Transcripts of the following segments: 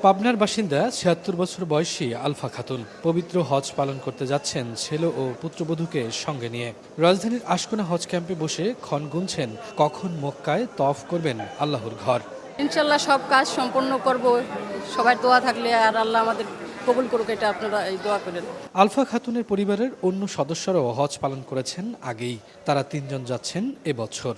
পাবনার বাসিন্দা ৭৬ বছর বয়সী আলফা খাতুন পবিত্র হজ পালন করতে যাচ্ছেন ছেলে ও পুত্রবধূকে সঙ্গে নিয়ে। রাজধানীর আশকোনা হজ ক্যাম্পে বসে ক্ষণ গুনছেন কখন মক্কায় তওয়াফ করবেন আল্লাহর ঘর। ইনশাল্লাহ সব কাজ সম্পন্ন করব, সবার দোয়া থাকলে, আর আল্লাহ আমাদের কবুল করুক, এটা আপনারা এই দোয়া করেন। আলফা খাতুনের পরিবারের অন্য সদস্যরাও হজ পালন করেছেন আগেই। তারা ৩ জন যাচ্ছেন এবছর।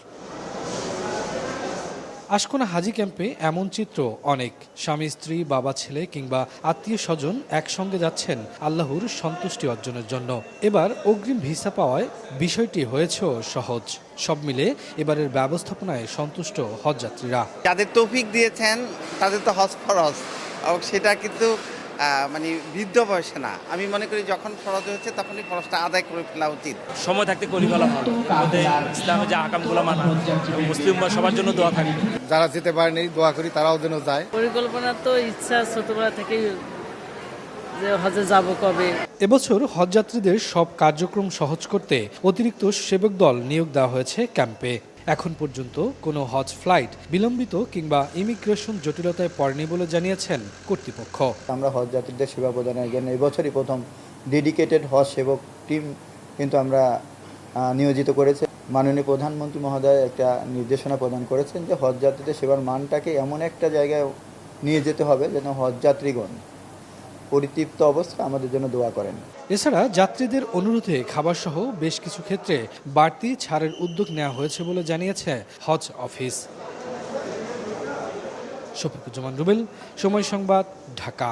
আশকোনা হাজি ক্যাম্পে এমন চিত্র অনেক। স্বামী স্ত্রী, বাবা ছেলে কিংবা আত্মীয় স্বজন একসঙ্গে যাচ্ছেন আল্লাহর সন্তুষ্টি অর্জনের জন্য। এবার অগ্রিম ভিসা পাওয়ায় বিষয়টি হয়েছেও সহজ। সব মিলে এবারের ব্যবস্থাপনায় সন্তুষ্ট হজযাত্রীরা। যাদের তৌফিক দিয়েছেন তাদের তো হজ ফরজ, এবং সেটা কিন্তু মানে বৃদ্ধ বয়সে না। আমি মনে করি যখন ফরজ হয়েছে তখনই ফরজটা আদায় করে ফেলা উচিত। সময় থাকতে করি ভালো ভালো, আমাদের ইসলামে যে আকামগুলো মানা, মুসলিম বা সবার জন্য দোয়া থাকবে। যারা যেতে পারেনি দোয়া করি তারাও যেন যায়। পরিকল্পনা তো ইচ্ছা ছোটবেলা থেকেই যে হজে যাব কবে। এবছর হজযাত্রীদের সব কার্যক্রম সহজ করতে অতিরিক্ত সেবক দল নিয়োগ দেওয়া হয়েছে ক্যাম্পে। এখন পর্যন্ত কোনো হজ ফ্লাইট বিলম্বিত কিংবা ইমিগ্রেশন জটিলতায় পড়েনি বলে জানিয়েছেন কর্তৃপক্ষ। আমরা হজ যাত্রীদের সেবা প্রদানের জন্য এবছরই প্রথম ডেডিকেটেড হজ সেবক টিম কিন্তু আমরা নিয়োজিত করেছি। মাননীয় প্রধানমন্ত্রী মহোদয় একটা নির্দেশনা প্রদান করেছেন যে হজ যাত্রীদের সেবার মানটাকে এমন একটা জায়গায় নিয়ে যেতে হবে যেন হজ যাত্রীগণ পরিতৃপ্ত অবস্থায় আমাদের জন্য দোয়া করেন। এছাড়া যাত্রীদের অনুরোধে খাবারসহ বেশ কিছু ক্ষেত্রে বাড়তি ছাড়ের উদ্যোগ নেওয়া হয়েছে বলে জানিয়েছে হজ অফিস। শফিকুজ্জামান রুবেল, সময় সংবাদ, ঢাকা।